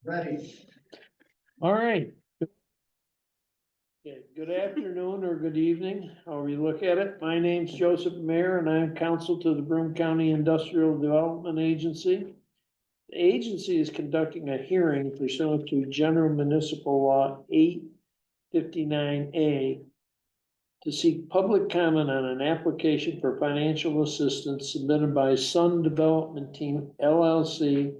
Ready. All right. Okay, good afternoon or good evening, however you look at it. My name's Joseph Mayer and I'm counsel to the Broome County Industrial Development Agency. The agency is conducting a hearing pursuant to General Municipal Law 859A to seek public comment on an application for financial assistance submitted by Sun Development Team LLC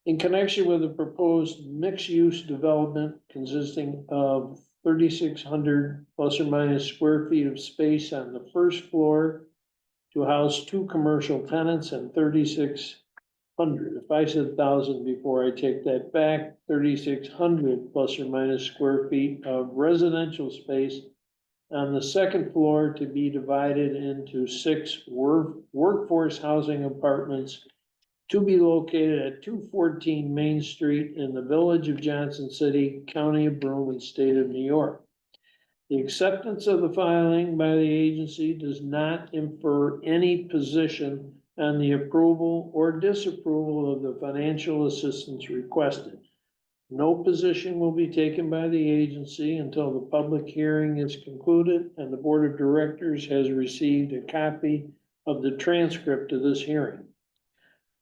in connection with a proposed mixed-use development consisting of 3,600 plus or minus square feet of space on the first floor to house 2 commercial tenants and 3,600. If I said 1,000 before, I take that back. 3,600 plus or minus square feet of residential space on the second floor to be divided into 6 workforce housing apartments to be located at 214 Main Street in the Village of Johnson City, County of Broome, and State of New York. The acceptance of the filing by the agency does not infer any position on the approval or disapproval of the financial assistance requested. No position will be taken by the agency until the public hearing is concluded and the Board of Directors has received a copy of the transcript of this hearing.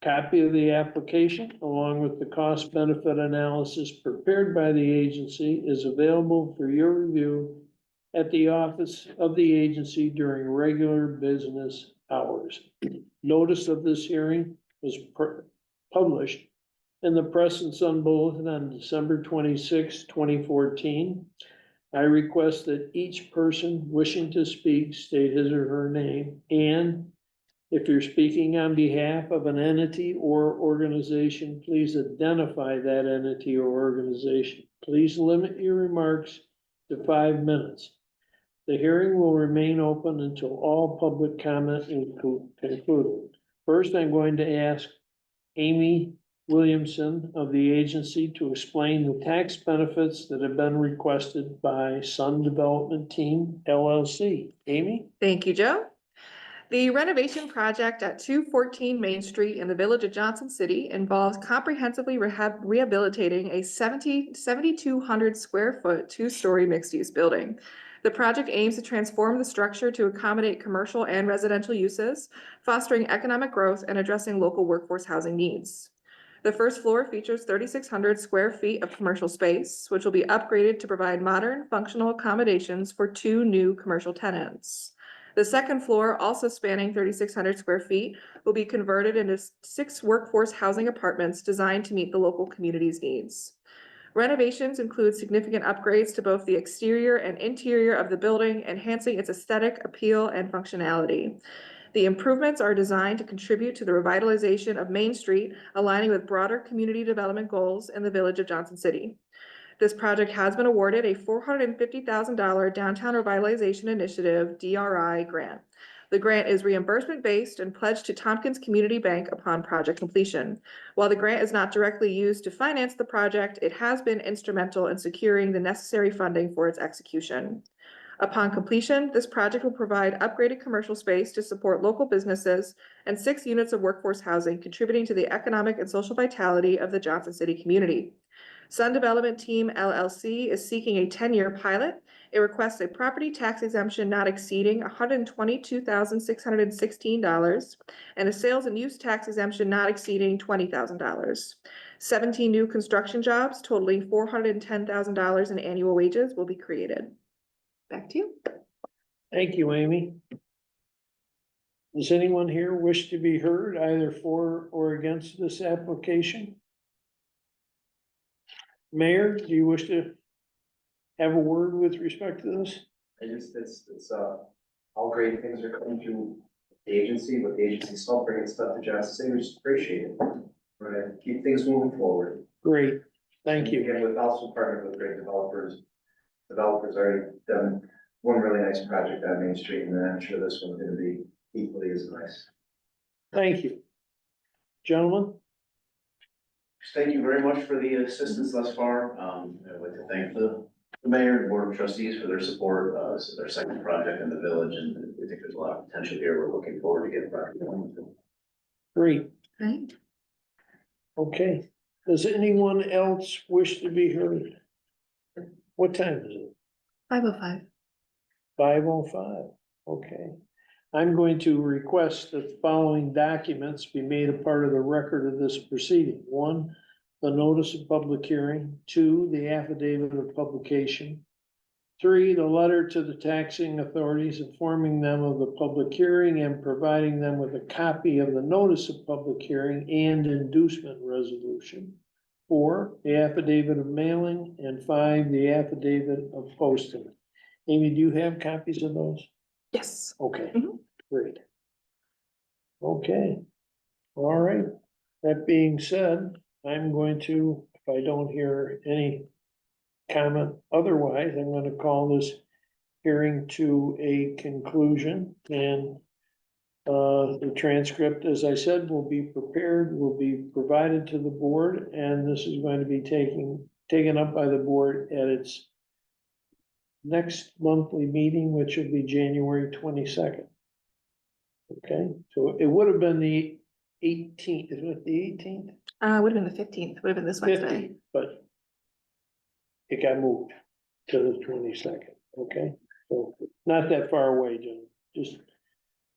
Copy of the application, along with the cost benefit analysis prepared by the agency, is available for your review at the office of the agency during regular business hours. Notice of this hearing was published in the Press and Sun Bulletin on December 26, 2014. I request that each person wishing to speak state his or her name, and if you're speaking on behalf of an entity or organization, please identify that entity or organization. Please limit your remarks to 5 minutes. The hearing will remain open until all public comment is concluded. First, I'm going to ask Amy Williamson of the agency to explain the tax benefits that have been requested by Sun Development Team LLC. Amy? Thank you, Joe. The renovation project at 214 Main Street in the Village of Johnson City involves comprehensively rehabilitating a 7,200 square foot 2-story mixed-use building. The project aims to transform the structure to accommodate commercial and residential uses, fostering economic growth and addressing local workforce housing needs. The first floor features 3,600 square feet of commercial space, which will be upgraded to provide modern, functional accommodations for 2 new commercial tenants. The second floor, also spanning 3,600 square feet, will be converted into 6 workforce housing apartments designed to meet the local community's needs. Renovations include significant upgrades to both the exterior and interior of the building, enhancing its aesthetic appeal and functionality. The improvements are designed to contribute to the revitalization of Main Street, aligning with broader community development goals in the Village of Johnson City. This project has been awarded a $450,000 Downtown Revitalization Initiative DRI grant. The grant is reimbursement-based and pledged to Tompkins Community Bank upon project completion. While the grant is not directly used to finance the project, it has been instrumental in securing the necessary funding for its execution. Upon completion, this project will provide upgraded commercial space to support local businesses and 6 units of workforce housing, contributing to the economic and social vitality of the Johnson City community. Sun Development Team LLC is seeking a 10-year pilot. It requests a property tax exemption not exceeding $122,616 and a sales and use tax exemption not exceeding $20,000. 17 new construction jobs totaling $410,000 in annual wages will be created. Back to you. Thank you, Amy. Does anyone here wish to be heard either for or against this application? Mayor, do you wish to have a word with respect to this? It's all great things are coming through the agency, but the agency's still bringing stuff to Johnson City, we just appreciate it. We're gonna keep things moving forward. Great, thank you. Again, with also partnered with great developers. Developers already done one really nice project on Main Street, and I'm sure this one's gonna be equally as nice. Thank you. Gentlemen? Thank you very much for the assistance thus far. I'd like to thank the mayor and board of trustees for their support. This is their second project in the village, and we think there's a lot of potential here. We're looking forward to getting the project going. Great, Right. okay. Does anyone else wish to be heard? What time is it? 5:05. 5:05, okay. I'm going to request that the following documents be made a part of the record of this proceeding. One, the notice of public hearing. Two, the affidavit of publication. Three, the letter to the taxing authorities informing them of the public hearing and providing them with a copy of the notice of public hearing and inducement resolution. Four, the affidavit of mailing, and five, the affidavit of posting. Amy, do you have copies of those? Yes. Okay, Mhm. great. Okay, all right. That being said, I'm going to, if I don't hear any comment otherwise, I'm gonna call this hearing to a conclusion, and the transcript, as I said, will be prepared, will be provided to the board, and this is going to be taken up by the board at its next monthly meeting, which will be January 22nd. Okay, so it would have been the 18th, isn't it the 18th? Would have been the 15th, would have been this Wednesday. 15th, but it got moved to the 22nd, okay? So not that far away, Jen, just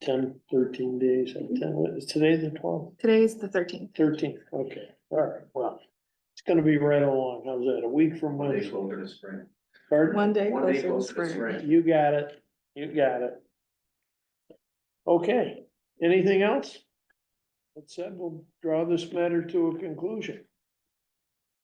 10, 13 days, 10, is today the 12th? Today's the 13th. 13th, okay, all right, well, it's gonna be right along, how's that, a week from One day Wednesday? closer to spring. Pardon? One day One day closer to closer to spring. spring. You got it, you got it. Okay, anything else? That said, we'll draw this matter to a conclusion.